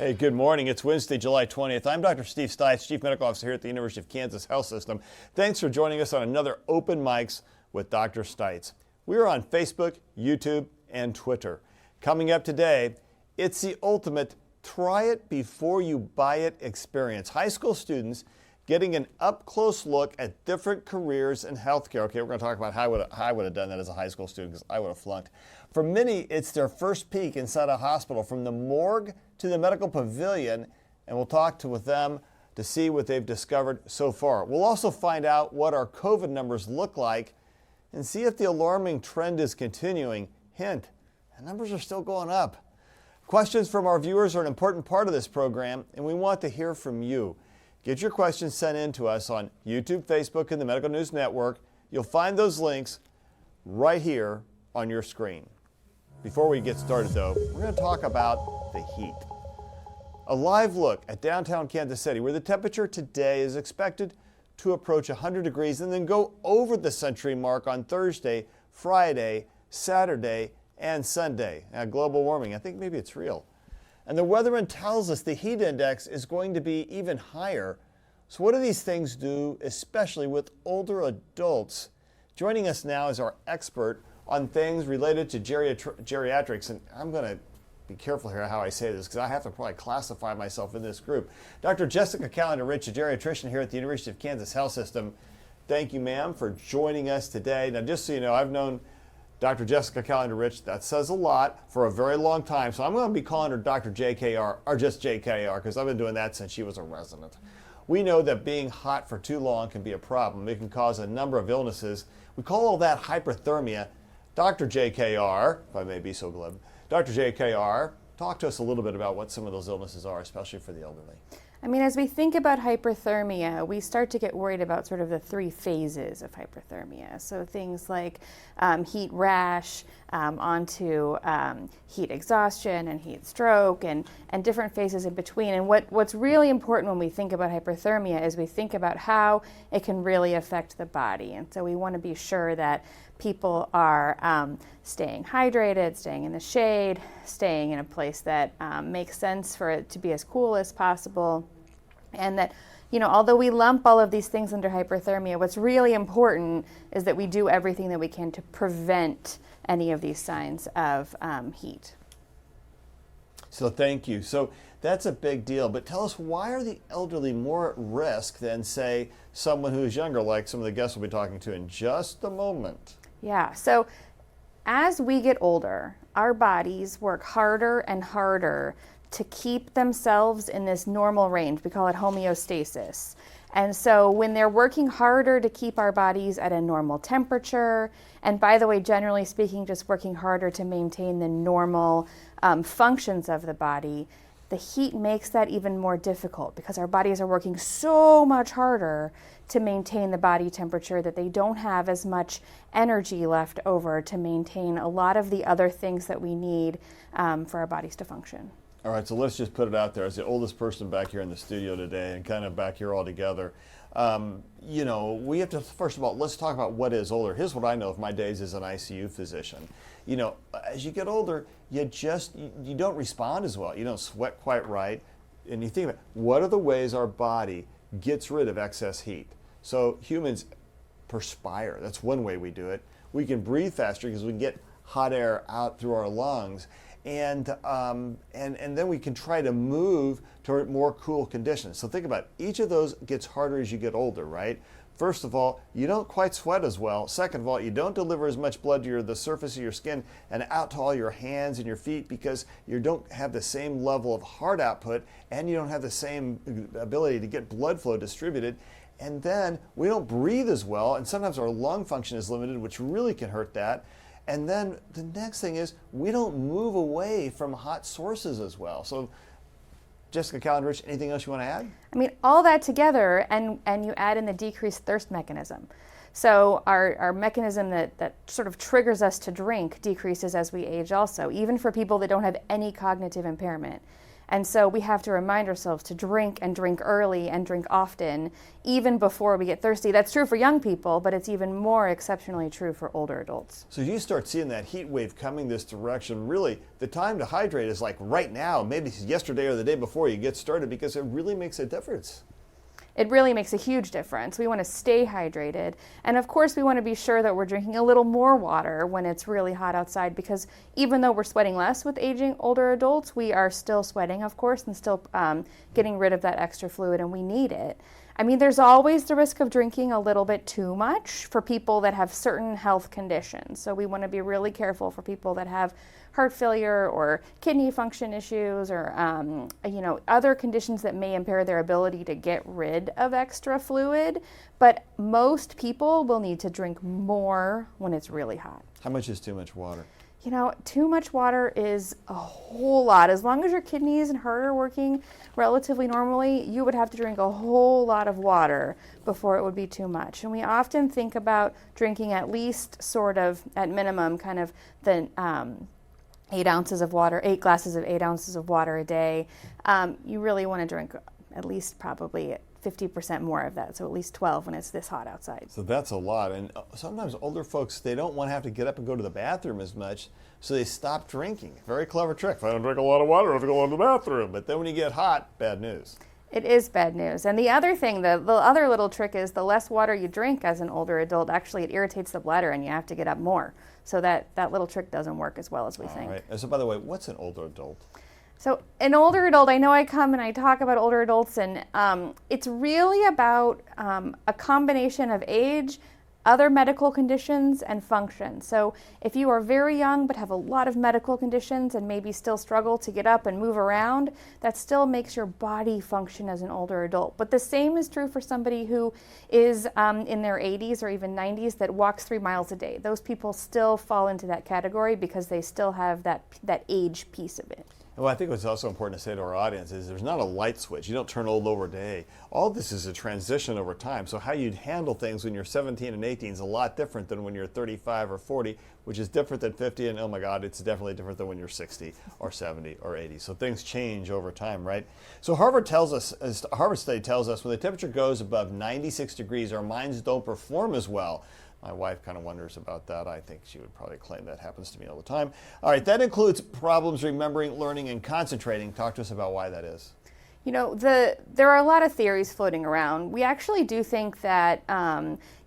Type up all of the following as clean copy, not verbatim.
Hey, good morning. It's Wednesday, July 20th. I'm Dr. Steve Stites, Chief Medical Officer here at the University of Kansas Health System. Thanks for joining us on another Open Mics with Dr. Stites. We're on Facebook, YouTube, and Twitter. Coming up today, it's the ultimate try it before you buy it experience. High school students getting an up-close look at different careers in healthcare. Okay, we're going to talk about how I would have done that as a high school student because I would have flunked. For many, it's their first peek inside a hospital, from the morgue to the medical pavilion, and we'll talk with them to see what they've discovered so far. We'll also find out what our COVID numbers look like and see if the alarming trend is continuing. Hint, the numbers are still going up. Questions from our viewers are an important part of this program, and we want to hear from you. Get your questions sent in to us on YouTube, Facebook, and the Medical News Network. You'll find those links right here on your screen. Before we get started, though, we're going to talk about the heat. A live look at downtown Kansas City, where the temperature today is expected to approach 100 degrees and then go over the century mark on Thursday, Friday, Saturday, and Sunday. Global warming, I think maybe it's real. And the weatherman tells us the heat index is going to be even higher. So what do these things do, especially with older adults? Joining us now is our expert on things related to geriatrics, and I'm going to be careful here how I say this because I have to probably classify myself in this group. Dr. Jessica Kalender-Rich, a geriatrician here at the University of Kansas Health System. Thank you, ma'am, for joining us today. Now, just so you know, I've known Dr. Jessica Kalender-Rich, that says a lot, for a very long time. So I'm going to be calling her Dr. JKR, or just JKR, because I've been doing that since she was a resident. We know that being hot for too long can be a problem. It can cause a number of illnesses. We call all that hyperthermia. Dr. JKR, if I may be so glib, Dr. JKR, talk to us a little bit about what some of those illnesses are, especially for the elderly. I mean, as we think about hyperthermia, we start to get worried about sort of the three phases of hyperthermia. So things like heat rash, onto heat exhaustion and heat stroke, and different phases in between. And what's really important when we think about hyperthermia is we think about how it can really affect the body. And so we want to be sure that people are staying hydrated, staying in the shade, staying in a place that makes sense for it to be as cool as possible. And that, you know, although we lump all of these things under hyperthermia, what's really important is that we do everything that we can to prevent any of these signs of heat. So thank you. So that's a big deal. But tell us, why are the elderly more at risk than, say, someone who's younger, like some of the guests we'll be talking to in just a moment? Yeah, so as we get older, our bodies work harder and harder to keep themselves in this normal range. We call it homeostasis. And so when they're working harder to keep our bodies at a normal temperature, and by the way, generally speaking, just working harder to maintain the normal functions of the body, the heat makes that even more difficult because our bodies are working so much harder to maintain the body temperature that they don't have as much energy left over to maintain a lot of the other things that we need for our bodies to function. All right, so let's just put it out there. As the oldest person back here in the studio today and kind of back here all together, you know, we have to, first of all, let's talk about what is older. Here's what I know of my days as an ICU physician. You know, as you get older, you don't respond as well. You don't sweat quite right. And you think about what are the ways our body gets rid of excess heat. So humans perspire. That's one way we do it. We can breathe faster because we can get hot air out through our lungs. And then we can try to move toward more cool conditions. So think about it. Each of those gets harder as you get older, right? First of all, you don't quite sweat as well. Second of all, you don't deliver as much blood to the surface of your skin and out to all your hands and your feet because you don't have the same level of heart output and you don't have the same ability to get blood flow distributed. And then we don't breathe as well, and sometimes our lung function is limited, which really can hurt that. And then the next thing is we don't move away from hot sources as well. So Jessica Kalender-Rich, anything else you want to add? I mean, all that together, and you add in the decreased thirst mechanism. So our mechanism that sort of triggers us to drink decreases as we age also, even for people that don't have any cognitive impairment. And so we have to remind ourselves to drink and drink early and drink often, even before we get thirsty. That's true for young people, but it's even more exceptionally true for older adults. So you start seeing that heat wave coming this direction. Really, the time to hydrate is like right now, maybe yesterday or the day before you get started, because it really makes a difference. It really makes a huge difference. We want to stay hydrated. And of course, we want to be sure that we're drinking a little more water when it's really hot outside, because even though we're sweating less with aging older adults, we are still sweating, of course, and still getting rid of that extra fluid, and we need it. I mean, there's always the risk of drinking a little bit too much for people that have certain health conditions. So we want to be really careful for people that have heart failure or kidney function issues or other conditions that may impair their ability to get rid of extra fluid. But most people will need to drink more when it's really hot. How much is too much water? Too much water is a whole lot. As long as your kidneys and heart are working relatively normally, you would have to drink a whole lot of water before it would be too much. And we often think about drinking at least at minimum, kind of the 8 ounces of water, 8 glasses of 8 ounces of water a day. You really want to drink at least probably 50% more of that, so at least 12 when it's this hot outside. So that's a lot. And sometimes older folks, they don't want to have to get up and go to the bathroom as much, so they stop drinking. Very clever trick. If I don't drink a lot of water, I have to go to the bathroom. But then when you get hot, bad news. It is bad news. And the other thing, the other little trick is the less water you drink as an older adult, actually it irritates the bladder and you have to get up more. So that little trick doesn't work as well as we think. All right. So by the way, what's an older adult? So an older adult, I know I come and I talk about older adults, and it's really about a combination of age, other medical conditions, and function. So if you are very young but have a lot of medical conditions and maybe still struggle to get up and move around, that still makes your body function as an older adult. But the same is true for somebody who is in their 80s or even 90s that walks 3 miles a day. Those people still fall into that category because they still have that age piece of it. Well, I think what's also important to say to our audience is there's not a light switch. You don't turn old over a day. All this is a transition over time. So how you handle things when you're 17 and 18 is a lot different than when you're 35 or 40, which is different than 50. And oh my God, it's definitely different than when you're 60 or 70 or 80. So things change over time, right? So Harvard study tells us when the temperature goes above 96 degrees, our minds don't perform as well. My wife kind of wonders about that. I think she would probably claim that happens to me all the time. All right, that includes problems remembering, learning, and concentrating. Talk to us about why that is. There are a lot of theories floating around. We actually do think that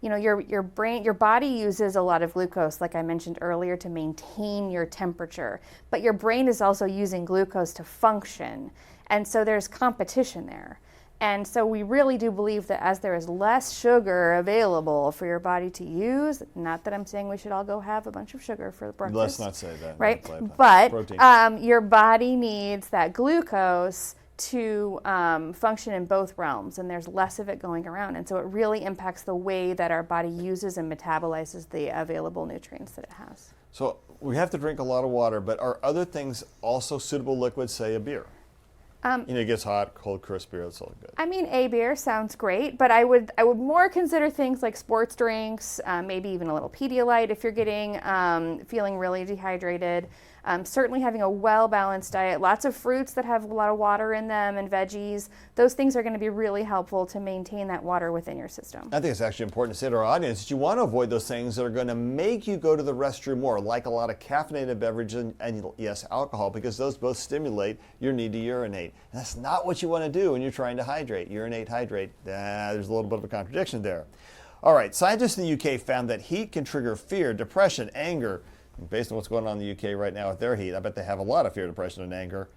your body uses a lot of glucose, like I mentioned earlier, to maintain your temperature. But your brain is also using glucose to function, and so there's competition there. And so we really do believe that as there is less sugar available for your body to use, not that I'm saying we should all go have a bunch of sugar for breakfast. Let's not say that. Right? But your body needs that glucose to function in both realms, and there's less of it going around. And so it really impacts the way that our body uses and metabolizes the available nutrients that it has. So we have to drink a lot of water, but are other things also suitable liquids, say a beer? It gets hot, cold, crisp beer, that's all good. I mean, a beer sounds great, but I would more consider things like sports drinks, maybe even a little Pedialyte if you're feeling really dehydrated. Certainly having a well-balanced diet, lots of fruits that have a lot of water in them and veggies. Those things are going to be really helpful to maintain that water within your system. I think it's actually important to say to our audience that you want to avoid those things that are going to make you go to the restroom more, like a lot of caffeinated beverages and yes, alcohol, because those both stimulate your need to urinate. And that's not what you want to do when you're trying to hydrate. Urinate, hydrate. There's a little bit of a contradiction there. All right, scientists in the UK found that heat can trigger fear, depression, anger. Based on what's going on in the UK right now with their heat, I bet they have a lot of fear, depression, and anger.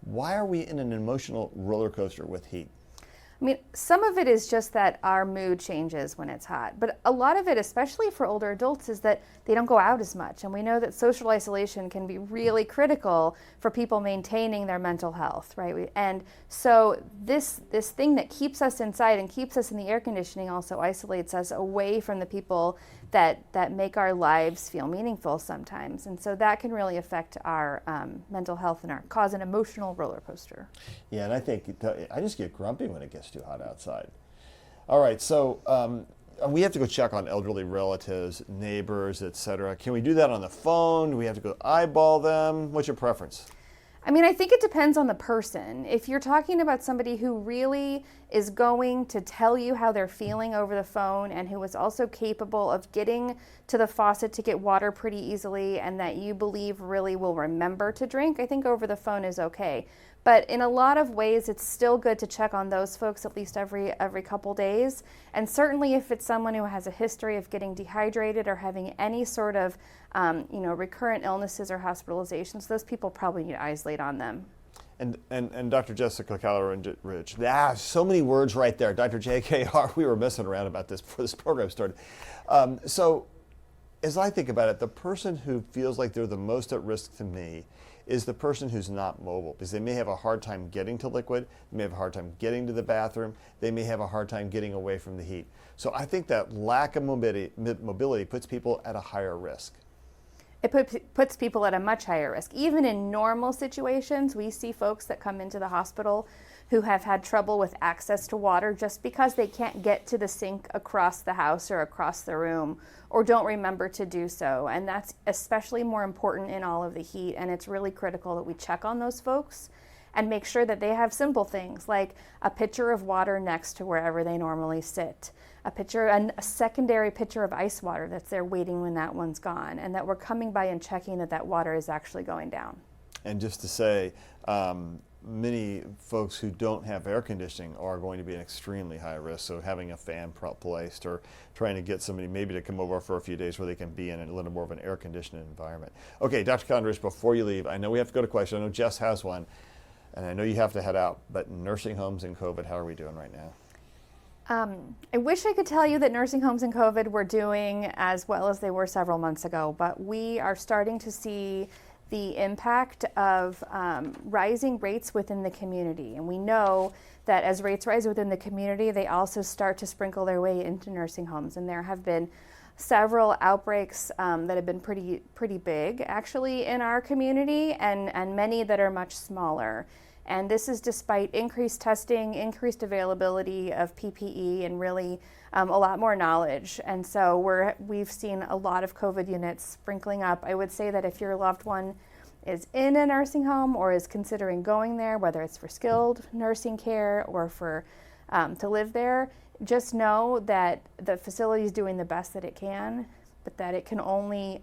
Why are we in an emotional roller coaster with heat? I mean, some of it is just that our mood changes when it's hot, but a lot of it, especially for older adults, is that they don't go out as much. And we know that social isolation can be really critical for people maintaining their mental health, right? And so this thing that keeps us inside and keeps us in the air conditioning also isolates us away from the people that make our lives feel meaningful sometimes. And so that can really affect our mental health and cause an emotional roller coaster. Yeah, and I think I just get grumpy when it gets too hot outside. All right, so we have to go check on elderly relatives, neighbors, etc. Can we do that on the phone? Do we have to go eyeball them? What's your preference? I mean, I think it depends on the person. If you're talking about somebody who really is going to tell you how they're feeling over the phone and who is also capable of getting to the faucet to get water pretty easily and that you believe really will remember to drink, I think over the phone is okay. But in a lot of ways, it's still good to check on those folks at least every couple days. And certainly if it's someone who has a history of getting dehydrated or having any sort of recurrent illnesses or hospitalizations, those people probably need eyes laid on them. And Dr. Jessica Kalender-Rich, so many words right there. Dr. JKR, we were messing around about this before this program started. So as I think about it, the person who feels like they're the most at risk to me is the person who's not mobile, because they may have a hard time getting to liquid, they may have a hard time getting to the bathroom, they may have a hard time getting away from the heat. So I think that lack of mobility puts people at a higher risk. It puts people at a much higher risk. Even in normal situations, we see folks that come into the hospital who have had trouble with access to water just because they can't get to the sink across the house or across the room or don't remember to do so. And that's especially more important in all of the heat. And it's really critical that we check on those folks and make sure that they have simple things like a pitcher of water next to wherever they normally sit, a secondary pitcher of ice water that's there waiting when that one's gone, and that we're coming by and checking that water is actually going down. And just to say, many folks who don't have air conditioning are going to be an extremely high risk. So having a fan placed or trying to get somebody maybe to come over for a few days where they can be in a little more of an air conditioned environment. Okay, Dr. Kalender-Rich, before you leave, I know we have to go to questions. I know Jess has one, and I know you have to head out, but nursing homes and COVID, how are we doing right now? I wish I could tell you that nursing homes and COVID were doing as well as they were several months ago, but we are starting to see the impact of rising rates within the community. And we know that as rates rise within the community, they also start to sprinkle their way into nursing homes. And there have been several outbreaks that have been pretty big, actually, in our community, and many that are much smaller. And this is despite increased testing, increased availability of PPE, and really a lot more knowledge. And so we've seen a lot of COVID units sprinkling up. I would say that if your loved one is in a nursing home or is considering going there, whether it's for skilled nursing care or for to live there, just know that the facility is doing the best that it can, but that it can only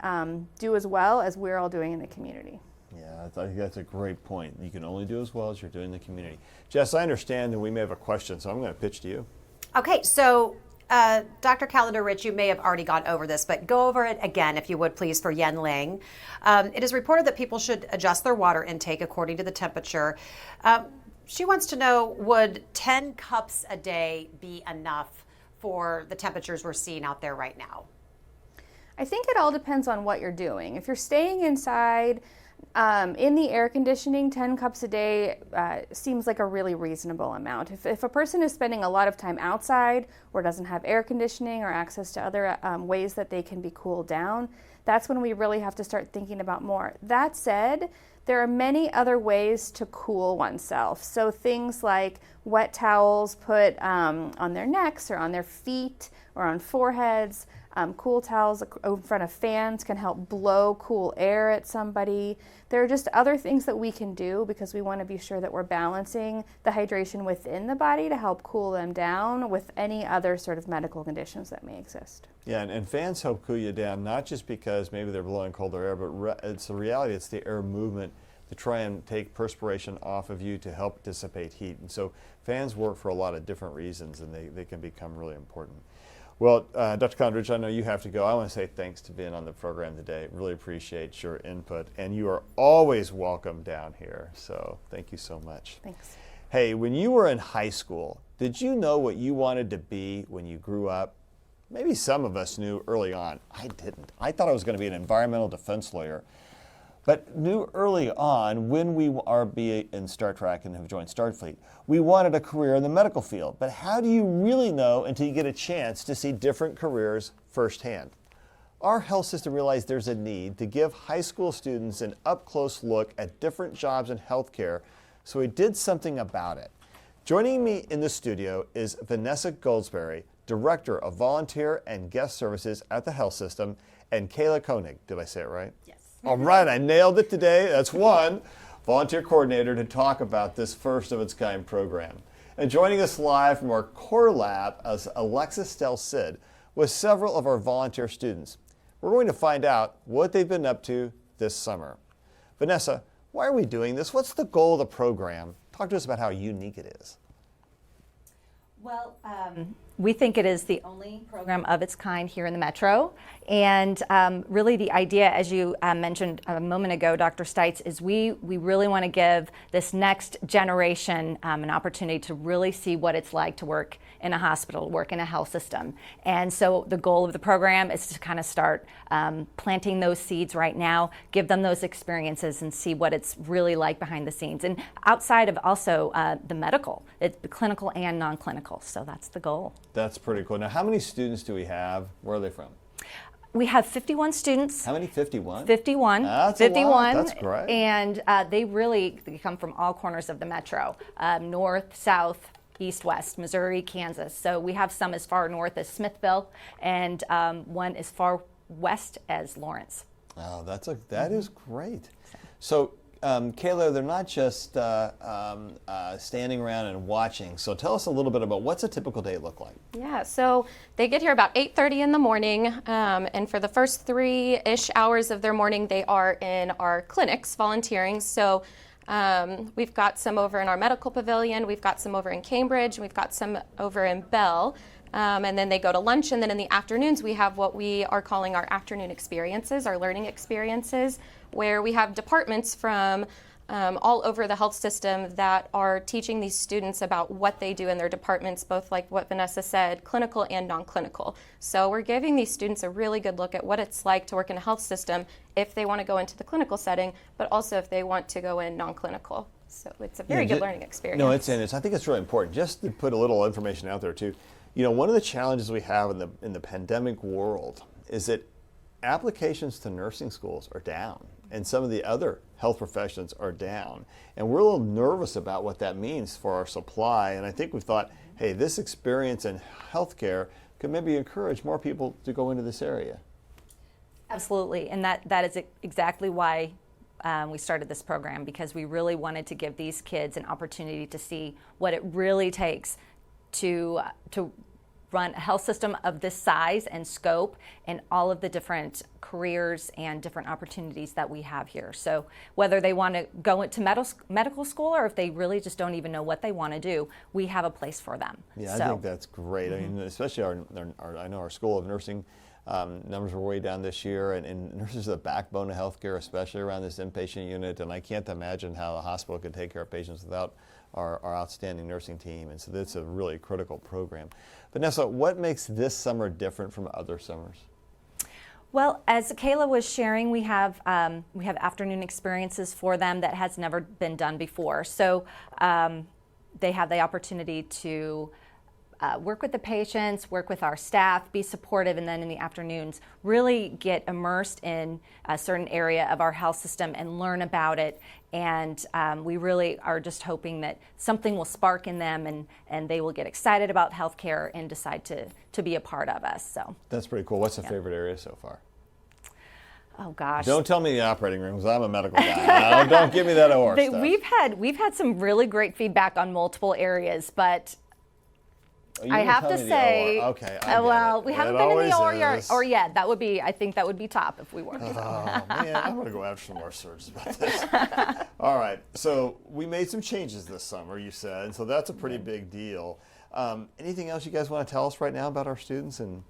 do as well as we're all doing in the community. Yeah, I think that's a great point. You can only do as well as you're doing in the community. Jess, I understand that we may have a question, so I'm going to pitch to you. Okay, so Dr. Kalender-Rich, you may have already gone over this, but go over it again, if you would, please, for Yen Ling. It is reported that people should adjust their water intake according to the temperature. She wants to know, would 10 cups a day be enough for the temperatures we're seeing out there right now? I think it all depends on what you're doing. If you're staying inside, in the air conditioning, 10 cups a day seems like a really reasonable amount. If a person is spending a lot of time outside or doesn't have air conditioning or access to other ways that they can be cooled down, that's when we really have to start thinking about more. That said, there are many other ways to cool oneself. So things like wet towels put on their necks or on their feet or on foreheads. Cool towels in front of fans can help blow cool air at somebody. There are just other things that we can do because we want to be sure that we're balancing the hydration within the body to help cool them down with any other sort of medical conditions that may exist. Yeah, and fans help cool you down, not just because maybe they're blowing colder air, but it's the reality, it's the air movement to try and take perspiration off of you to help dissipate heat. And so fans work for a lot of different reasons, and they can become really important. Well, Dr. Kalender-Rich, I know you have to go. I want to say thanks to being on the program today. Really appreciate your input, and you are always welcome down here. So thank you so much. Thanks. Hey, when you were in high school, did you know what you wanted to be when you grew up? Maybe some of us knew early on. I didn't. I thought I was going to be an environmental defense lawyer. But knew early on, when we are in Star Trek and have joined Starfleet, we wanted a career in the medical field. But how do you really know until you get a chance to see different careers firsthand? Our health system realized there's a need to give high school students an up-close look at different jobs in healthcare, so we did something about it. Joining me in the studio is Vanessa Goldsberry, Director of Volunteer and Guest Services at the health system, and Kayla Koenig. Did I say it right? Yes. All right, I nailed it today. That's one. volunteer coordinator, to talk about this first of its kind program. And joining us live from our core lab is Alexis Del Cid with several of our volunteer students. We're going to find out what they've been up to this summer. Vanessa, why are we doing this? What's the goal of the program? Talk to us about how unique it is. Well, we think it is the only program of its kind here in the Metro. And really the idea, as you mentioned a moment ago, Dr. Stites, is we really want to give this next generation an opportunity to really see what it's like to work in a hospital, work in a health system. And so the goal of the program is to kind of start planting those seeds right now, give them those experiences and see what it's really like behind the scenes. And outside of also the medical, it's clinical and non-clinical. So that's the goal. That's pretty cool. Now, how many students do we have? Where are they from? We have 51 students. How many? 51? 51. That's 51. A lot. That's great. And they come from all corners of the Metro, north, south, east, west, Missouri, Kansas. So we have some as far north as Smithville, and one as far west as Lawrence. Oh, that is great. So, Kayla, they're not just standing around and watching. So tell us a little bit about what's a typical day look like. Yeah, so they get here about 8:30 in the morning, and for the first 3-ish hours of their morning, they are in our clinics volunteering. So we've got some over in our medical pavilion, we've got some over in Cambridge, we've got some over in Bell. And then they go to lunch, and then in the afternoons we have what we are calling our afternoon experiences, our learning experiences, where we have departments from all over the health system that are teaching these students about what they do in their departments, both like what Vanessa said, clinical and non-clinical. So we're giving these students a really good look at what it's like to work in a health system if they want to go into the clinical setting, but also if they want to go in non-clinical. So it's a very good learning experience. No, I think it's really important. Just to put a little information out there too. You know, one of the challenges we have in the pandemic world is that applications to nursing schools are down, and some of the other health professions are down. And we're a little nervous about what that means for our supply. And I think we thought, hey, this experience in healthcare could maybe encourage more people to go into this area. Absolutely, and that is exactly why we started this program, because we really wanted to give these kids an opportunity to see what it really takes to run a health system of this size and scope and all of the different careers and different opportunities that we have here. So whether they want to go into medical school or if they really just don't even know what they want to do, we have a place for them. Yeah, I think that's great. I mean, especially I know our School of Nursing numbers were way down this year, and nurses are the backbone of healthcare, especially around this inpatient unit, and I can't imagine how a hospital could take care of patients without our outstanding nursing team, and so that's a really critical program. Vanessa, what makes this summer different from other summers? Well, as Kayla was sharing, we have afternoon experiences for them that has never been done before. So they have the opportunity to work with the patients, work with our staff, be supportive, and then in the afternoons really get immersed in a certain area of our health system and learn about it. And we really are just hoping that something will spark in them and they will get excited about healthcare and decide to be a part of us. So that's pretty cool. What's the favorite area so far? Oh gosh! Don't tell me the operating room, because I'm a medical guy. No, don't give me that horror stuff. We've had some really great feedback on multiple areas, but I have to say, okay, well, we haven't been in the OR yet. That would be, I think that would be top if we were. Oh man, I'm going to go after some more surgeons about this. All right, so we made some changes this summer, you said, and so that's a pretty big deal. Anything else you guys want to tell us right now about our students? And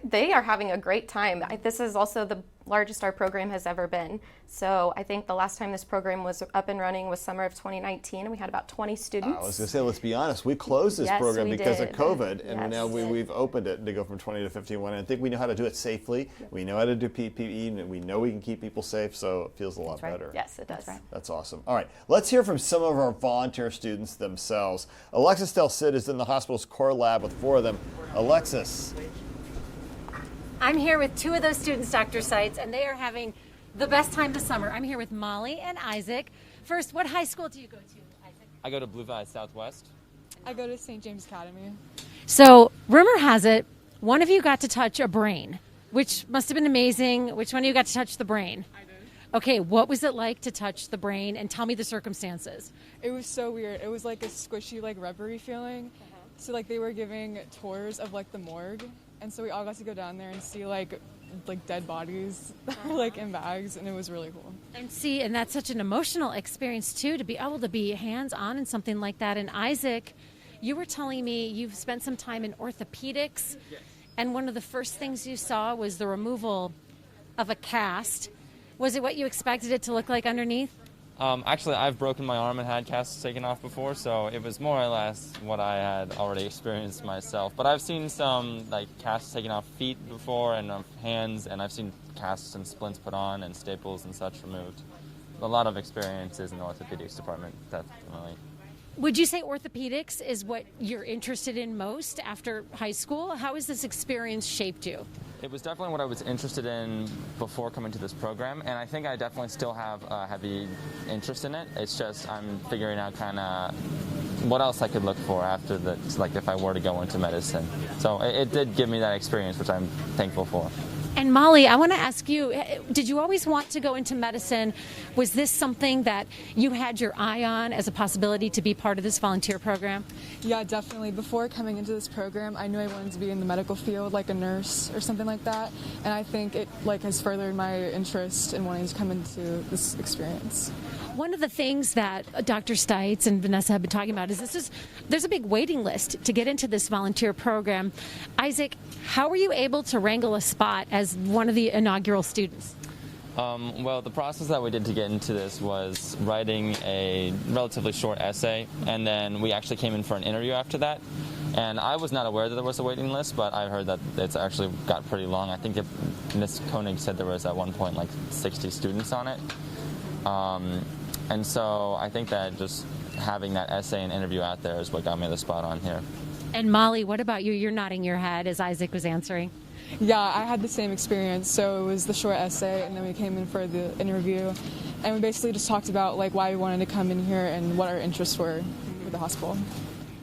they are having a great time. This is also the largest our program has ever been. So I think the last time this program was up and running was summer of 2019, and we had about 20 students. I was going to say, let's be honest, we closed this program because of COVID, and yes, now we've opened it to go from 20 to 51, and I think we know how to do it safely. Yep. We know how to do PPE, and we know we can keep people safe, so it feels a lot better. Yes, it does. That's right. That's awesome. All right, let's hear from some of our volunteer students themselves. Alexis Del Cid is in the hospital's core lab with 4 of them. Alexis. I'm here with 2 of those students, Dr. Stites, and they are having the best time this summer. I'm here with Molly and Isaac. First, what high school do you go to, Isaac? I go to Blue Valley Southwest. I go to St. James Academy. So, rumor has it, one of you got to touch a brain, which must have been amazing. Which one of you got to touch the brain? I did. Okay, what was it like to touch the brain, and tell me the circumstances? It was so weird. It was like a squishy, like rubbery feeling. So like they were giving tours of like the morgue, and so we all got to go down there and see like dead bodies that were like in bags, and it was really cool. And that's such an emotional experience too, to be able to be hands-on in something like that. And Isaac, you were telling me you've spent some time in orthopedics, and one of the first things you saw was the removal of a cast. Was it what you expected it to look like underneath? Actually, I've broken my arm and had casts taken off before, so it was more or less what I had already experienced myself. But I've seen some like casts taken off feet before and of hands, and I've seen casts and splints put on and staples and such removed. A lot of experiences in the orthopedics department, definitely. Would you say orthopedics is what you're interested in most after high school? How has this experience shaped you? It was definitely what I was interested in before coming to this program, and I think I definitely still have a heavy interest in it. It's just I'm figuring out kind of what else I could look for after the, like if I were to go into medicine. So it did give me that experience, which I'm thankful for. And Molly, I want to ask you, did you always want to go into medicine? Was this something that you had your eye on as a possibility to be part of this volunteer program? Yeah, definitely. Before coming into this program, I knew I wanted to be in the medical field, like a nurse or something like that. And I think it has furthered my interest in wanting to come into this experience. One of the things that Dr. Stites and Vanessa have been talking about is there's a big waiting list to get into this volunteer program. Isaac, how were you able to wrangle a spot as one of the inaugural students? Well, the process that we did to get into this was writing a relatively short essay, and then we actually came in for an interview after that. And I was not aware that there was a waiting list, but I heard that it's actually got pretty long. I think Ms. Koenig said there was at one point like 60 students on it. And so I think that just having that essay and interview out there is what got me the spot on here. And Molly, what about you? You're nodding your head as Isaac was answering. Yeah, I had the same experience. So it was the short essay, and then we came in for the interview, and we basically just talked about like why we wanted to come in here and what our interests were with the hospital.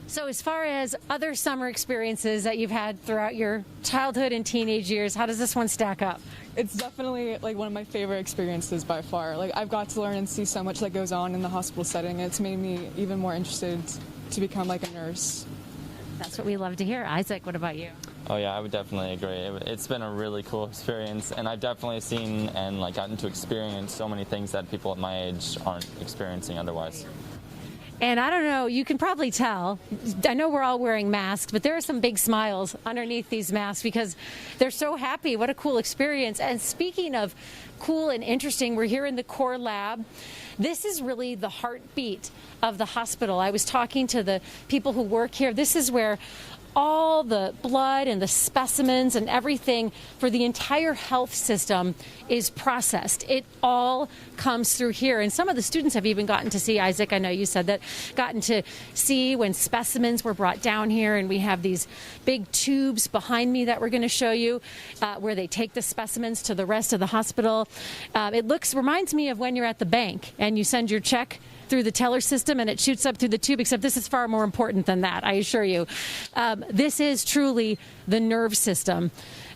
So as far as other summer experiences that you've had throughout your childhood and teenage years, how does this one stack up? It's definitely like one of my favorite experiences by far. Like I've got to learn and see so much that goes on in the hospital setting. It's made me even more interested to become like a nurse. That's what we love to hear. Isaac, what about you? Oh yeah, I would definitely agree. It's been a really cool experience, and I've definitely seen and like gotten to experience so many things that people at my age aren't experiencing otherwise. And I don't know, you can probably tell. I know we're all wearing masks, but there are some big smiles underneath these masks because they're so happy. What a cool experience. And speaking of cool and interesting, we're here in the core lab. This is really the heartbeat of the hospital. I was talking to the people who work here. This is where all the blood and the specimens and everything for the entire health system is processed. It all comes through here. And some of the students have even gotten to see, Isaac, I know you said that, gotten to see when specimens were brought down here. And we have these big tubes behind me that we're going to show you where they take the specimens to the rest of the hospital. It reminds me of when you're at the bank and you send your check through the teller system and it shoots up through the tube, except this is far more important than that, I assure you. This is truly the nerve system,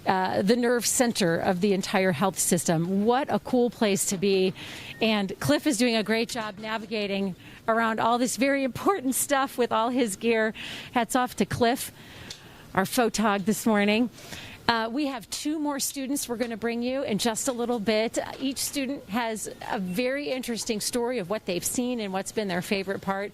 the nerve center of the entire health system. What a cool place to be. And Cliff is doing a great job navigating around all this very important stuff with all his gear. Hats off to Cliff, our photog this morning. We have two more students we're going to bring you in just a little bit. Each student has a very interesting story of what they've seen and what's been their favorite part.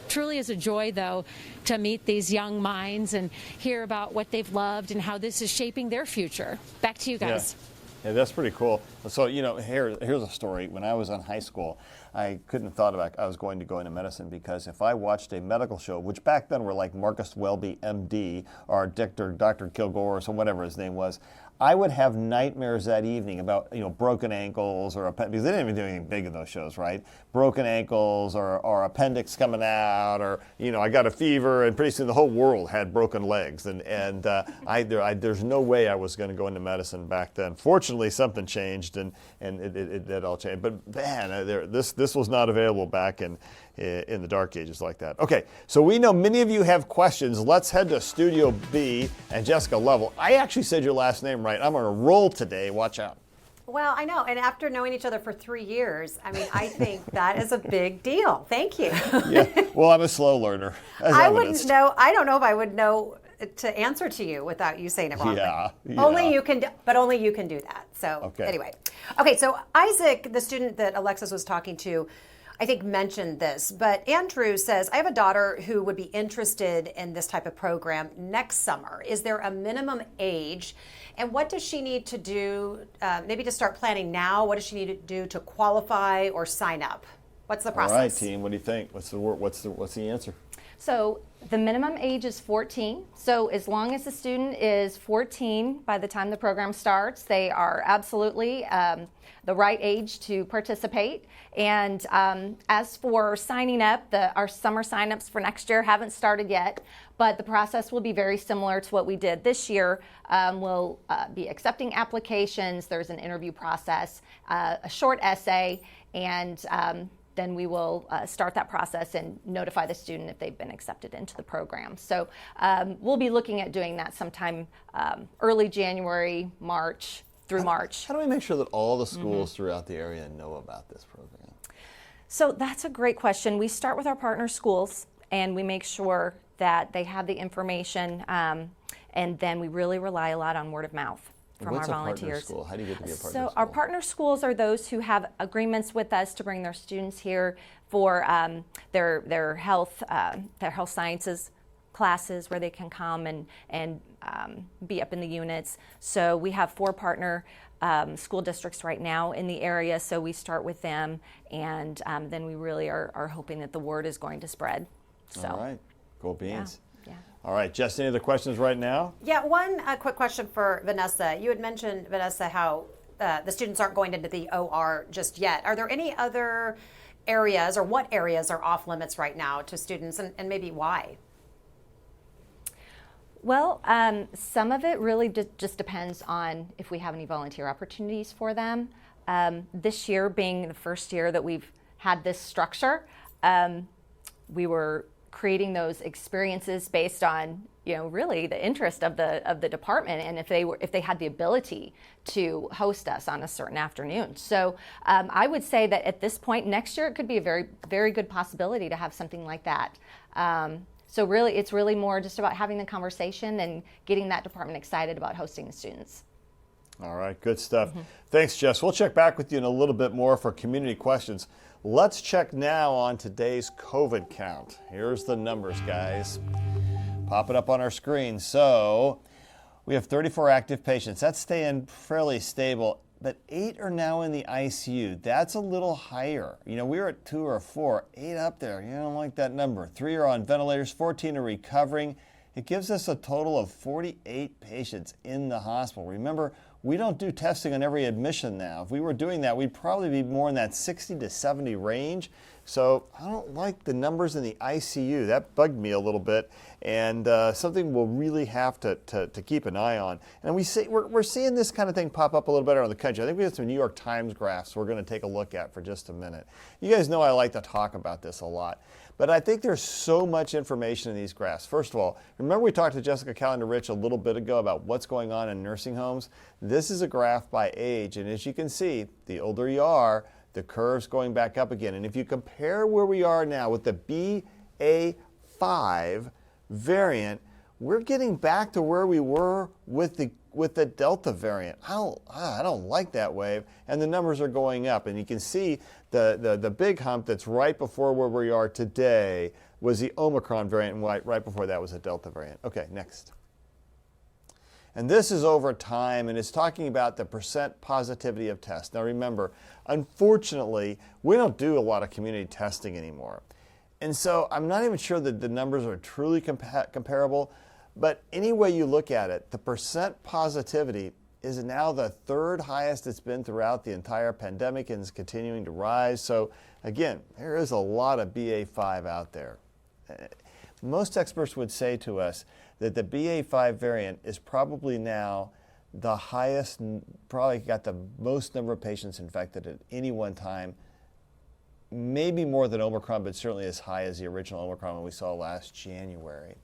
Truly is a joy, though, to meet these young minds and hear about what they've loved and how this is shaping their future. Back to you guys. Yeah, that's pretty cool. So, here's a story. When I was in high school, I couldn't have thought about I was going to go into medicine because if I watched a medical show, which back then were like Marcus Welby, MD, or Dr. Kilgore, or so whatever his name was, I would have nightmares that evening about broken ankles or because they didn't even do anything big in those shows, right? Broken ankles or appendix coming out, or I got a fever, and pretty soon the whole world had broken legs, and there's no way I was going to go into medicine back then. Fortunately, something changed and it all changed. But man, this was not available back in the dark ages like that. Okay, so we know many of you have questions. Let's head to Studio B and Jessica Lovell. I actually said your last name right. I'm on a roll today. Watch out. Well, I know. And after knowing each other for 3 years, I mean, I think that is a big deal. Thank you. Yeah. Well, I'm a slow learner. As I evidenced. wouldn't know. I don't know if I would know to answer to you without you saying it wrong. Yeah. Only you can, but only you can do that. So anyway. Okay, so Isaac, the student that Alexis was talking to, I think mentioned this, but Andrew says, I have a daughter who would be interested in this type of program next summer. Is there a minimum age? And what does she need to do, maybe to start planning now? What does she need to do to qualify or sign up? What's the process? All right, team, what do you think? What's the answer? So the minimum age is 14. So as long as the student is 14 by the time the program starts, they are absolutely the right age to participate. And as for signing up, our summer signups for next year haven't started yet, but the process will be very similar to what we did this year. We'll be accepting applications. There's an interview process, a short essay, and then we will start that process and notify the student if they've been accepted into the program. So we'll be looking at doing that sometime early January, March, through March. How do we make sure that all the schools throughout the area know about this program? So that's a great question. We start with our partner schools and we make sure that they have the information, and then we really rely a lot on word of mouth from What's our a partner volunteers. school? How do you get to be a partner So school? our partner schools are those who have agreements with us to bring their students here for their health sciences classes where they can come and be up in the units. So we have 4 partner school districts right now in the area, so we start with them, and then we really are hoping that the word is going to spread. So, all right, go Beans. Yeah. All right, Jess, any other questions right now? Yeah, one quick question for Vanessa. You had mentioned, Vanessa, how the students aren't going into the OR just yet. Are there any other areas, or what areas are off limits right now to students, and maybe why? Well, some of it really just depends on if we have any volunteer opportunities for them. This year being the first year that we've had this structure, we were creating those experiences based on, really the interest of the department, and if they had the ability to host us on a certain afternoon. So I would say that at this point next year, it could be a very, very good possibility to have something like that. So really, it's really more just about having the conversation and getting that department excited about hosting the students. All right, good stuff. Thanks, Jess. We'll check back with you in a little bit more for community questions. Let's check now on today's COVID count. Here's the numbers, guys. Pop it up on our screen. So we have 34 active patients. That's staying fairly stable, but 8 are now in the ICU. That's a little higher. We were at 2 or 4, 8 up there. You don't like that number. 3 are on ventilators, 14 are recovering. It gives us a total of 48 patients in the hospital. Remember, we don't do testing on every admission now. If we were doing that, we'd probably be more in that 60 to 70 range. So I don't like the numbers in the ICU. That bugged me a little bit, and something we'll really have to keep an eye on. And we're seeing this kind of thing pop up a little bit around the country. I think we have some New York Times graphs we're going to take a look at for just a minute. You guys know I like to talk about this a lot. But I think there's so much information in these graphs. First of all, remember we talked to Jessica Kalender-Rich a little bit ago about what's going on in nursing homes? This is a graph by age, and as you can see, the older you are, the curve's going back up again. And if you compare where we are now with the BA.5 variant, we're getting back to where we were with the Delta variant. I don't like that wave, and the numbers are going up. And you can see the big hump that's right before where we are today was the Omicron variant, and right before that was the Delta variant. Okay, next. And this is over time, and it's talking about the percent positivity of tests. Now remember, unfortunately, we don't do a lot of community testing anymore. And so I'm not even sure that the numbers are truly comparable, but any way you look at it, the percent positivity is now the 3rd highest it's been throughout the entire pandemic and is continuing to rise. So again, there is a lot of BA.5 out there. Most experts would say to us that the BA.5 variant is probably now the highest, probably got the most number of patients infected at any one time, maybe more than Omicron, but certainly as high as the original Omicron we saw last January.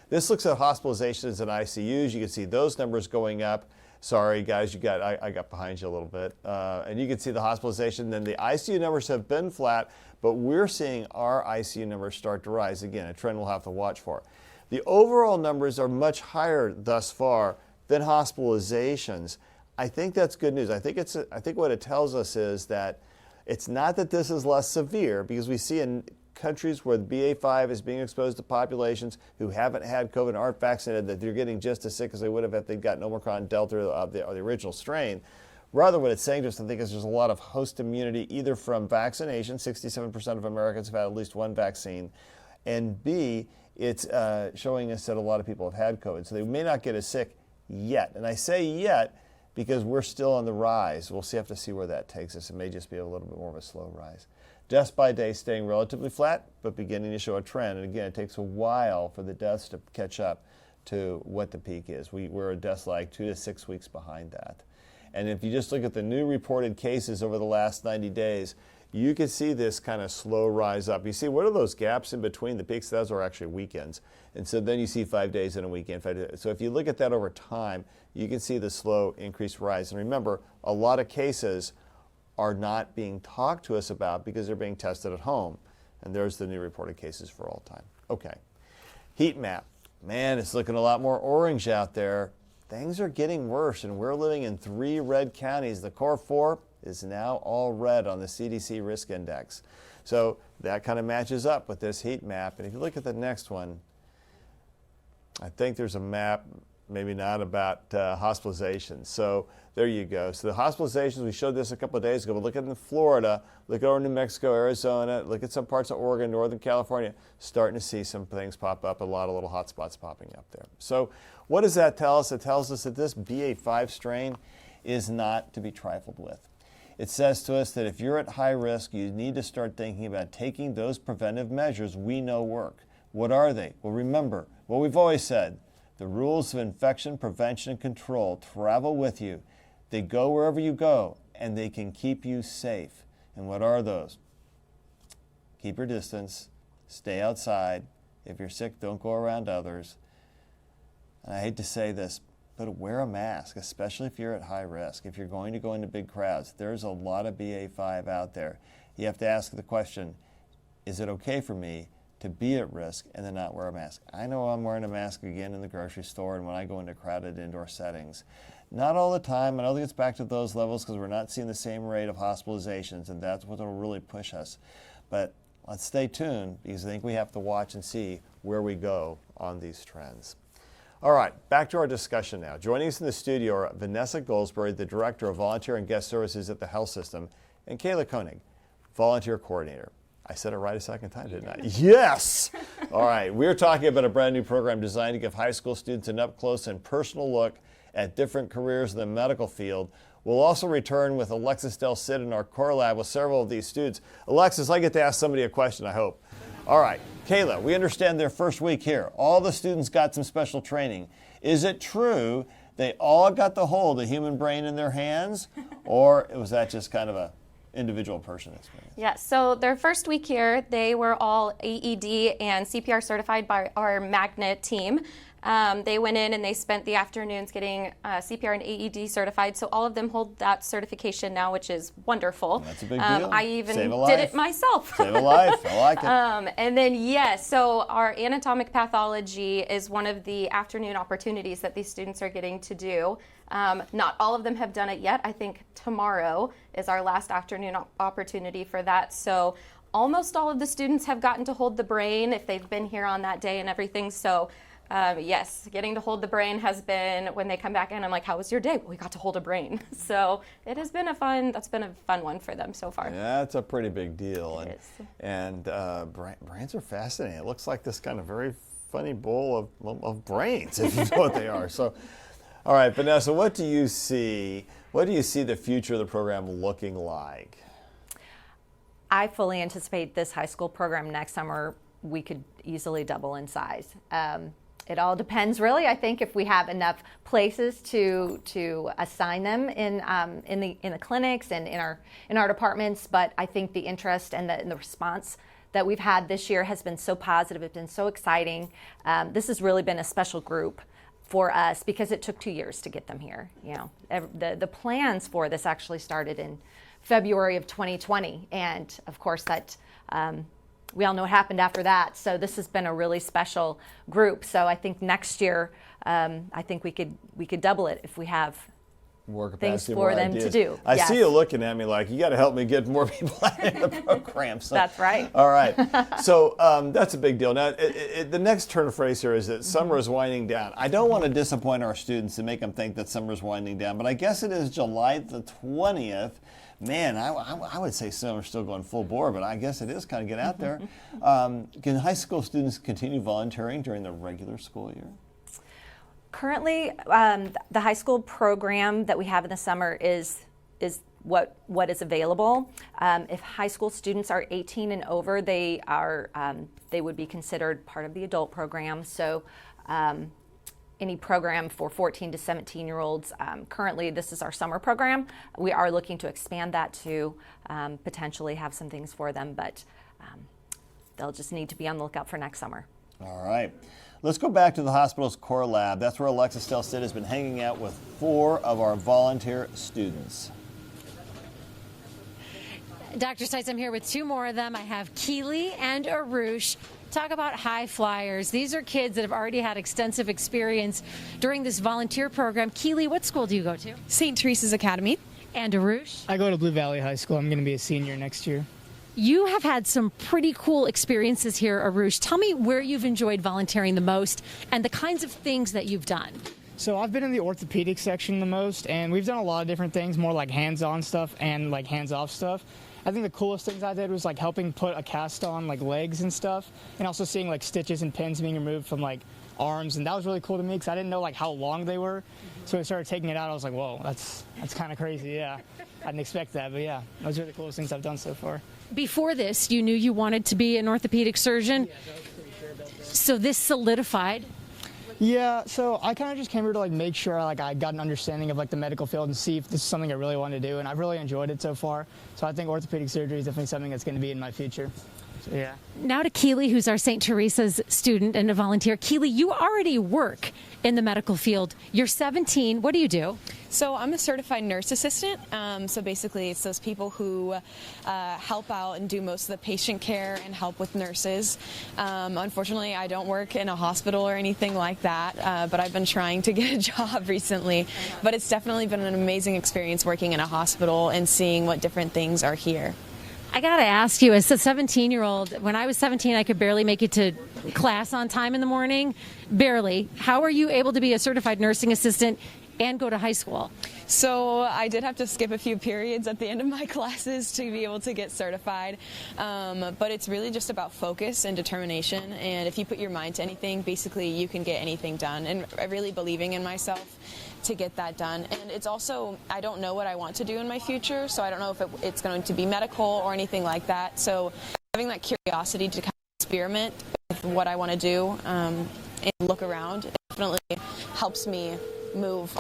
This looks at hospitalizations and ICUs. You can see those numbers going up. Sorry, guys, I got behind you a little bit. And you can see the hospitalization. Then the ICU numbers have been flat, but we're seeing our ICU numbers start to rise. Again, a trend we'll have to watch for. The overall numbers are much higher thus far than hospitalizations. I think that's good news. I think what it tells us is that it's not that this is less severe, because we see in countries where the BA.5 is being exposed to populations who haven't had COVID and aren't vaccinated, that they're getting just as sick as they would have if they'd gotten Omicron, Delta, or the original strain. Rather, what it's saying to us, I think, is there's a lot of host immunity, either from vaccination, 67% of Americans have had at least one vaccine, and B, it's showing us that a lot of people have had COVID. So they may not get as sick yet. And I say yet because we're still on the rise. We'll have to see where that takes us. It may just be a little bit more of a slow rise. Deaths by day staying relatively flat, but beginning to show a trend. And again, it takes a while for the deaths to catch up to what the peak is. We're a death lag 2 to 6 weeks behind that. And if you just look at the new reported cases over the last 90 days, you can see this kind of slow rise up. You see, what are those gaps in between the peaks? Those are actually weekends. And so then you see 5 days in a weekend. 5 days. So if you look at that over time, you can see the slow increased rise. And remember, a lot of cases are not being talked to us about because they're being tested at home. And there's the new reported cases for all time. Okay. Heat map. Man, it's looking a lot more orange out there. Things are getting worse, and we're living in 3 red counties. The core 4 is now all red on the CDC risk index. So that kind of matches up with this heat map. And if you look at the next one, I think there's a map, maybe not, about hospitalizations. So there you go. So the hospitalizations, we showed this a couple of days ago, but look at in Florida, look over New Mexico, Arizona, look at some parts of Oregon, Northern California, starting to see some things pop up, a lot of little hot spots popping up there. So what does that tell us? It tells us that this BA.5 strain is not to be trifled with. It says to us that if you're at high risk, you need to start thinking about taking those preventive measures we know work. What are they? Well, remember what we've always said. The rules of infection prevention and control travel with you. They go wherever you go, and they can keep you safe. And what are those? Keep your distance. Stay outside. If you're sick, don't go around others. And I hate to say this, but wear a mask, especially if you're at high risk. If you're going to go into big crowds, there's a lot of BA.5 out there. You have to ask the question, is it okay for me to be at risk and then not wear a mask? I know I'm wearing a mask again in the grocery store and when I go into crowded indoor settings. Not all the time. I don't think it's back to those levels because we're not seeing the same rate of hospitalizations, and that's what will really push us. But let's stay tuned because I think we have to watch and see where we go on these trends. All right, back to our discussion now. Joining us in the studio are Vanessa Goldsberry, the Director of Volunteer and Guest Services at the Health System, and Kayla Koenig, Volunteer Coordinator. I said it right a second time, didn't I? Yes! All right, we're talking about a brand new program designed to give high school students an up-close and personal look at different careers in the medical field. We'll also return with Alexis Del Cid in our core lab with several of these students. Alexis, I get to ask somebody a question, I hope. All right, Kayla, we understand their first week here. All the students got some special training. Is it true they all got to hold a human brain in their hands, or was that just kind of a individual person experience? Yeah, so their first week here, they were all AED and CPR certified by our Magnet team. They went in and they spent the afternoons getting CPR and AED certified. So all of them hold that certification now, which is wonderful. That's a big deal. I even Save a did life. it myself. Save a life. I like it. And then, yes, so our anatomic pathology is one of the afternoon opportunities that these students are getting to do. Not all of them have done it yet. I think tomorrow is our last afternoon opportunity for that. So almost all of the students have gotten to hold the brain if they've been here on that day and everything. So yes, getting to hold the brain has been, when they come back in, I'm like, how was your day? Well, we got to hold a brain. So it has been that's been a fun one for them so far. Yeah, that's a pretty big deal. It and brains are fascinating. It looks like this kind of very funny bowl of brains, if you know what they are. So, all right, Vanessa, what do you see the future of the program looking like? I fully anticipate this high school program next summer, we could easily double in size. It all depends, really. I think if we have enough places to assign them in the clinics and in our departments. But I think the interest and the response that we've had this year has been so positive. It's been so exciting. This has really been a special group for us because it took 2 years to get them here. The plans for this actually started in February of 2020, and of course that we all know what happened after that. So this has been a really special group. So I think next year, I think we could double it if we have more capacity, things for more them ideas. to do. I Yes. see you looking at me like, you got to help me get more people in the program. So, That's right. All right. So that's a big deal. Now, the next turn of phrase here is that summer is winding down. I don't want to disappoint our students and make them think that summer is winding down, but I guess it is July the 20th. Man, I would say summer's still going full bore, but I guess it is kind of get out there. Can high school students continue volunteering during the regular school year? Currently, the high school program that we have in the summer is what is available. If high school students are 18 and over, they would be considered part of the adult program. So any program for 14 to 17-year-olds, currently this is our summer program. We are looking to expand that to potentially have some things for them, but they'll just need to be on the lookout for next summer. All right. Let's go back to the hospital's core lab. That's where Alexis Delcid has been hanging out with 4 of our volunteer students. Dr. Stites, I'm here with 2 more of them. I have Keely and Arush. Talk about high flyers. These are kids that have already had extensive experience during this volunteer program. Keely, what school do you go to? St. Teresa's Academy. And Arush? I go to Blue Valley High School. I'm going to be a senior next year. You have had some pretty cool experiences here, Arush. Tell me where you've enjoyed volunteering the most and the kinds of things that you've done. So I've been in the orthopedic section the most, and we've done a lot of different things, more like hands-on stuff and like hands-off stuff. I think the coolest things I did was like helping put a cast on like legs and stuff, and also seeing like stitches and pins being removed from like arms, and that was really cool to me because I didn't know like how long they were. So when I started taking it out, I was like, whoa, that's kind of crazy. Yeah, I didn't expect that, but yeah, those are the coolest things I've done so far. Before this, you knew you wanted to be an orthopedic surgeon? Yeah, I was pretty sure about that. So this solidified? Yeah, so I kind of just came here to like make sure like I got an understanding of like the medical field and see if this is something I really want to do, and I've really enjoyed it so far. So I think orthopedic surgery is definitely something that's going to be in my future. So yeah. Now to Keely, who's our St. Teresa's student and a volunteer. Keely, you already work in the medical field. You're 17. What do you do? So I'm a certified nurse assistant. So basically it's those people who help out and do most of the patient care and help with nurses. Unfortunately, I don't work in a hospital or anything like that, but I've been trying to get a job recently. But it's definitely been an amazing experience working in a hospital and seeing what different things are here. I got to ask you, as a 17-year-old, when I was 17, I could barely make it to class on time in the morning. Barely. How are you able to be a certified nursing assistant and go to high school? So I did have to skip a few periods at the end of my classes to be able to get certified. But it's really just about focus and determination. And if you put your mind to anything, basically you can get anything done. And really believing in myself to get that done. And it's also, I don't know what I want to do in my future, so I don't know if it's going to be medical or anything like that. So having that curiosity to kind of experiment with what I want to do and look around definitely helps me move.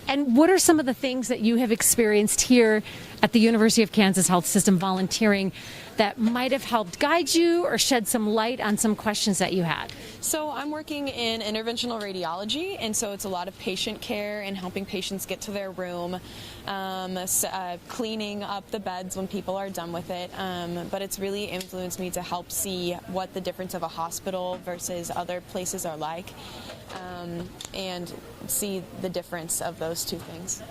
And what are some of the things that you have experienced here at the University of Kansas Health System volunteering that might have helped guide you or shed some light on some questions that you had? So I'm working in interventional radiology, and so it's a lot of patient care and helping patients get to their room, cleaning up the beds when people are done with it. But it's really influenced me to help see what the difference of a hospital versus other places are like, and see the difference of those two things.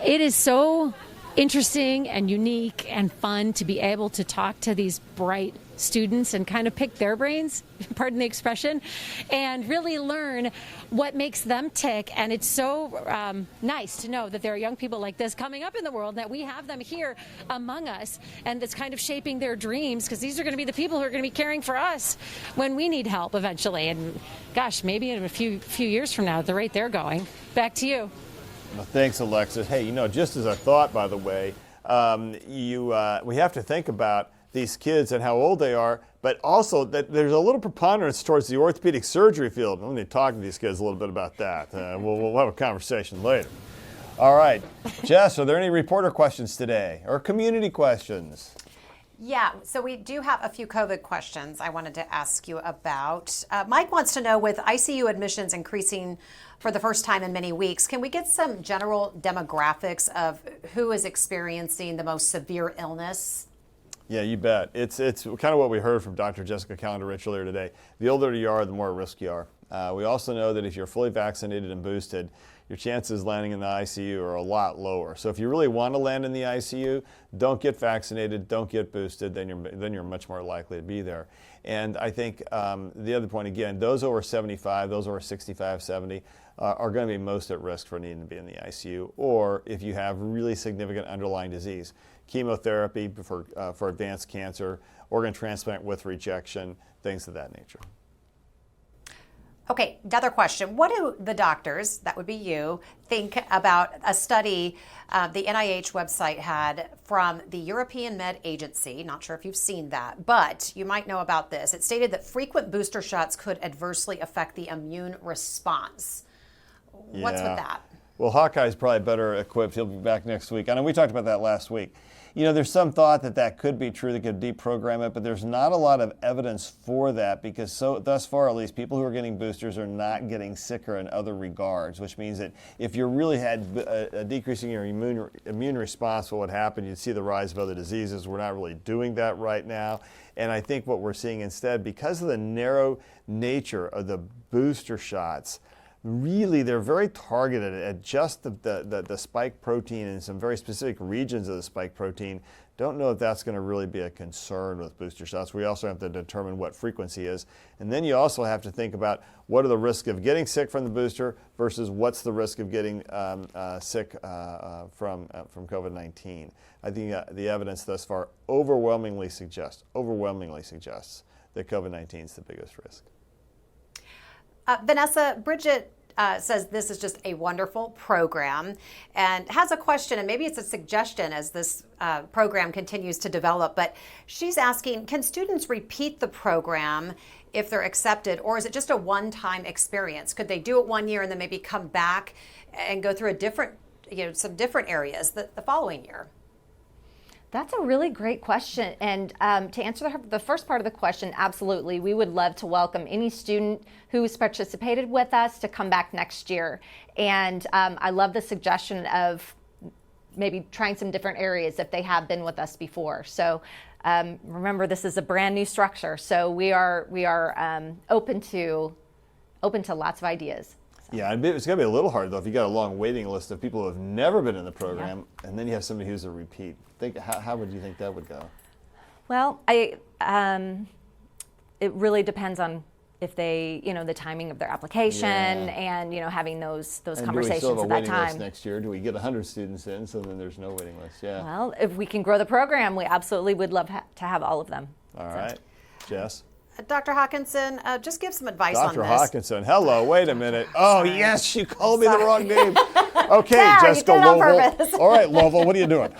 It is so interesting and unique and fun to be able to talk to these bright students and kind of pick their brains, pardon the expression, and really learn what makes them tick. And it's so nice to know that there are young people like this coming up in the world, that we have them here among us, and it's kind of shaping their dreams, because these are going to be the people who are going to be caring for us when we need help eventually. And gosh, maybe in a few years from now, at the rate they're going. Back to you. Well, thanks, Alexis. Hey, you know, just as a thought, by the way, we have to think about these kids and how old they are, but also that there's a little preponderance towards the orthopedic surgery field. I'm going to talk to these kids a little bit about that. We'll have a conversation later. All right. Jess, are there any reporter questions today or community questions? Yeah, so we do have a few COVID questions I wanted to ask you about. Mike wants to know, with ICU admissions increasing for the first time in many weeks, can we get some general demographics of who is experiencing the most severe illness? Yeah, you bet. It's kind of what we heard from Dr. Jessica Kalender-Rich earlier today. The older you are, the more at risk you are. We also know that if you're fully vaccinated and boosted, your chances of landing in the ICU are a lot lower. So if you really want to land in the ICU, don't get vaccinated, don't get boosted, then you're much more likely to be there. And I think the other point, again, those over 75, those over 65, 70 are going to be most at risk for needing to be in the ICU, or if you have really significant underlying disease, chemotherapy for advanced cancer, organ transplant with rejection, things of that nature. Okay, another question. What do the doctors, that would be you, think about a study the NIH website had from the European Med Agency? Not sure if you've seen that, but you might know about this. It stated that frequent booster shots could adversely affect the immune response. What's with that? Well, Hawkeye's probably better equipped. He'll be back next week. I know we talked about that last week. You know, there's some thought that could be true, that could deprogram it, but there's not a lot of evidence for that, because thus far at least, people who are getting boosters are not getting sicker in other regards, which means that if you really had a decrease in your immune response, what would happen? You'd see the rise of other diseases. We're not really doing that right now. And I think what we're seeing instead, because of the narrow nature of the booster shots, really, they're very targeted at just the spike protein and some very specific regions of the spike protein. Don't know if that's going to really be a concern with booster shots. We also have to determine what frequency is. And then you also have to think about what are the risks of getting sick from the booster versus what's the risk of getting sick from COVID-19. I think the evidence thus far overwhelmingly suggests that COVID-19 is the biggest risk. Vanessa, Bridget says this is just a wonderful program and has a question, and maybe it's a suggestion as this program continues to develop, but she's asking, can students repeat the program if they're accepted, or is it just a one-time experience? Could they do it 1 year and then maybe come back and go through some different areas the following year? That's a really great question. And to answer the first part of the question, absolutely. We would love to welcome any student who has participated with us to come back next year. And I love the suggestion of maybe trying some different areas if they have been with us before. So remember, this is a brand new structure. So we are open to lots of ideas. Yeah, it's going to be a little hard, though, if you got a long waiting list of people who have never been in the program, and then you have somebody who's a repeat. How would you think that would go? Well, it really depends on if they, the timing of their application and, having those conversations do we still have a at that waiting list time. next year? Do we get 100 students in, so then there's no waiting list? Yeah. Well, if we can grow the program, we absolutely would love to have all of them. All right. Jess? Dr. Hawkinson, just give some advice on this. Dr. Hawkinson, hello, wait a minute. Oh, yes, you called me the wrong name. Okay, Sarah, Jessica you did it on Lovell. purpose. All right, Lovell, what are you doing?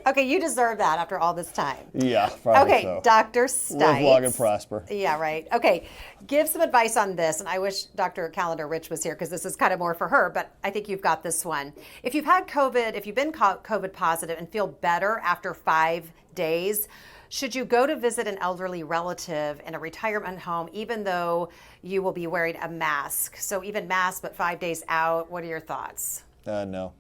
Okay, you deserve that after all this time. Yeah, probably okay, so. Dr. Stites. Live long and prosper. Yeah, right. Okay, give some advice on this, and I wish Dr. Kalender-Rich was here because this is kind of more for her, but I think you've got this one. If you've had COVID, if you've been COVID positive and feel better after 5 days, should you go to visit an elderly relative in a retirement home, even though you will be wearing a mask? So even mask, but 5 days out. What are your thoughts? No.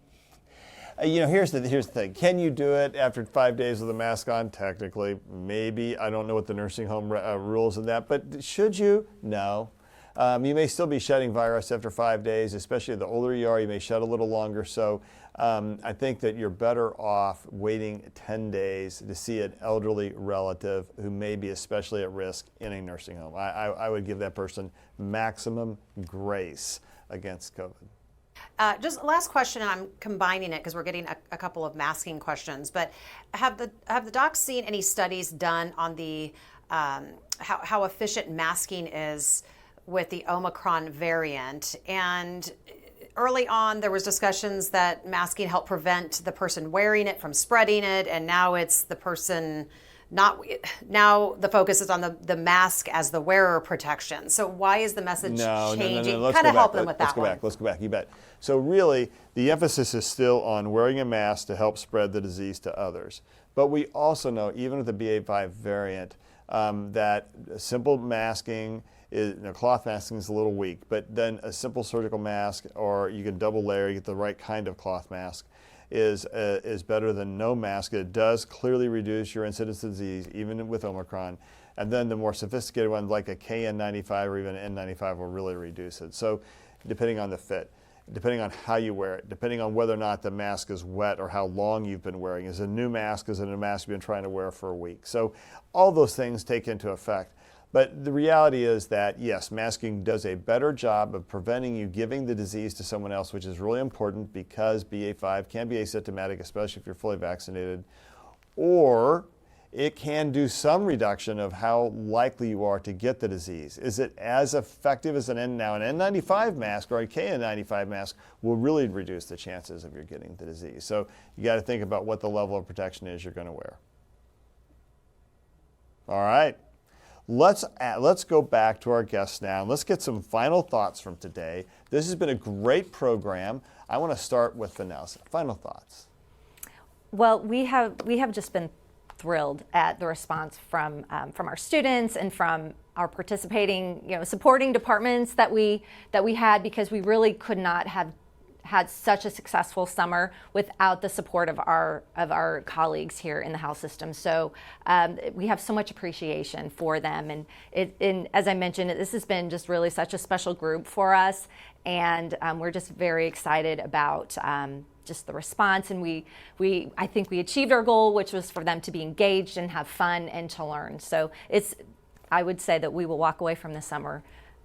Here's the thing. Can you do it after 5 days with a mask on? Technically, maybe. I don't know what the nursing home rules in that, but should you? No. You may still be shedding virus after 5 days, especially the older you are. You may shed a little longer. So I think that you're better off waiting 10 days to see an elderly relative who may be especially at risk in a nursing home. I would give that person maximum grace against COVID. Just last question, and I'm combining it because we're getting a couple of masking questions. But have the docs seen any studies done on the how efficient masking is with the Omicron variant? And early on, there was discussions that masking helped prevent the person wearing it from spreading it, and now it's the person not. Now the focus is on the mask as the wearer protection. So why is the message changing? No. Kind of help them with that one. Let's go back. You bet. So really, the emphasis is still on wearing a mask to help spread the disease to others. But we also know, even with the BA.5 variant, that simple masking, cloth masking is a little weak, but then a simple surgical mask, or you can double layer, you get the right kind of cloth mask, is better than no mask. It does clearly reduce your incidence of disease, even with Omicron. And then the more sophisticated ones, like a KN95 or even N95, will really reduce it. So depending on the fit, depending on how you wear it, depending on whether or not the mask is wet or how long you've been wearing. Is it a new mask? Is it a mask you've been trying to wear for a week? So all those things take into effect. But the reality is that, yes, masking does a better job of preventing you giving the disease to someone else, which is really important because BA.5 can be asymptomatic, especially if you're fully vaccinated, or it can do some reduction of how likely you are to get the disease. Is it as effective as an N95 mask or a KN95 mask will really reduce the chances of you getting the disease. So you got to think about what the level of protection is you're going to wear. All right. Let's go back to our guests now, and let's get some final thoughts from today. This has been a great program. I want to start with Vanessa. Final thoughts. Well, we have just been thrilled at the response from our students and from our participating, supporting departments that we had, because we really could not have had such a successful summer without the support of our colleagues here in the health system. So we have so much appreciation for them, and as I mentioned, this has been just really such a special group for us, and we're just very excited about just the response. And I think we achieved our goal, which was for them to be engaged and have fun and to learn. So I would say that we will walk away from the summer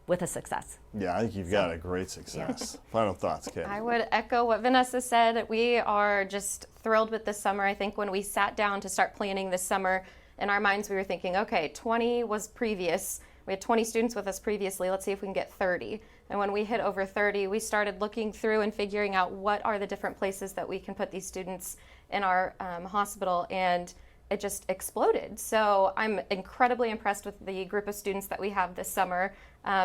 with a success. Yeah, I think you've got a great success. Yeah. Final thoughts, Kate? I would echo what Vanessa said. We are just thrilled with this summer. I think when we sat down to start planning this summer, in our minds we were thinking, okay, 20 was previous. We had 20 students with us previously. Let's see if we can get 30. And when we hit over 30, we started looking through and figuring out what are the different places that we can put these students in our hospital, and it just exploded. So I'm incredibly impressed with the group of students that we have this summer.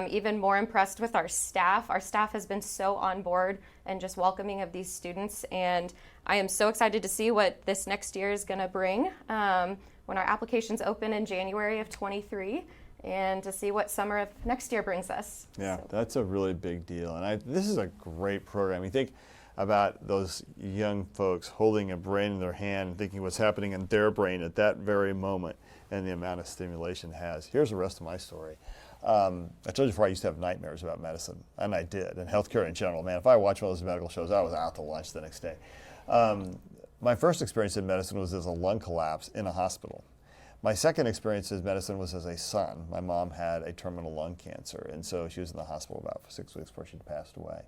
Even more impressed with our staff. Our staff has been so on board and just welcoming of these students. And I am so excited to see what this next year is going to bring when our applications open in January of 23, and to see what summer of next year brings us. Yeah, that's a really big deal. And this is a great program. You think about those young folks holding a brain in their hand and thinking what's happening in their brain at that very moment and the amount of stimulation it has. Here's the rest of my story. I told you before I used to have nightmares about medicine, and I did, and healthcare in general. Man, if I watched one of those medical shows, I was out to lunch the next day. My first experience in medicine was as a lung collapse in a hospital. My second experience in medicine was as a son. My mom had a terminal lung cancer, and so she was in the hospital about 6 weeks before she passed away.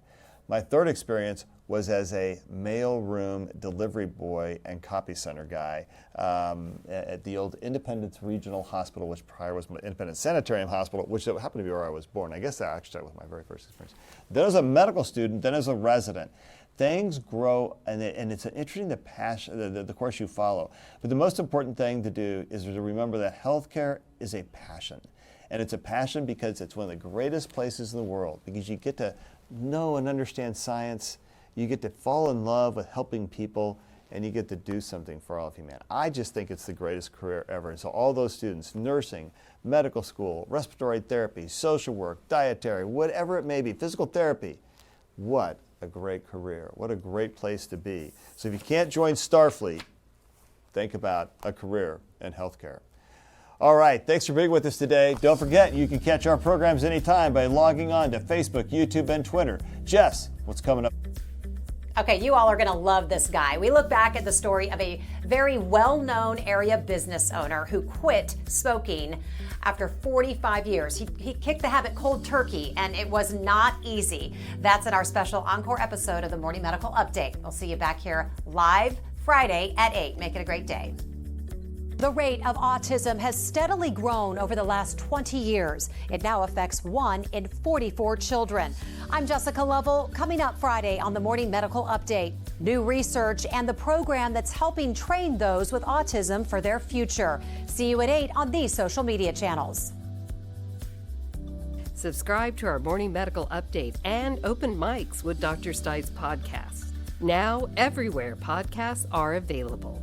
My third experience was as a mailroom delivery boy and copy center guy at the old Independence Regional Hospital, which prior was Independence Sanitarium Hospital, which happened to be where I was born. I guess that actually was my very first experience. Then as a medical student, then as a resident. Things grow, and it's interesting the course you follow. But the most important thing to do is to remember that healthcare is a passion. And it's a passion because it's one of the greatest places in the world, because you get to know and understand science, you get to fall in love with helping people, and you get to do something for all of humanity. I just think it's the greatest career ever. And so all those students, nursing, medical school, respiratory therapy, social work, dietary, whatever it may be, physical therapy, what a great career. What a great place to be. So if you can't join Starfleet, think about a career in healthcare. All right, thanks for being with us today. Don't forget, you can catch our programs anytime by logging on to Facebook, YouTube, and Twitter. Jess, what's coming up? Okay, you all are going to love this guy. We look back at the story of a very well-known area business owner who quit smoking after 45 years. He kicked the habit cold turkey, and it was not easy. That's in our special encore episode of the Morning Medical Update. We'll see you back here live Friday at 8. Make it a great day. The rate of autism has steadily grown over the last 20 years. It now affects 1 in 44 children. I'm Jessica Lovell. Coming up Friday on the Morning Medical Update, new research and the program that's helping train those with autism for their future. See you at 8 on these social media channels. Subscribe to our morning medical update and open mics with Dr. Stites podcast. Now, everywhere podcasts are available.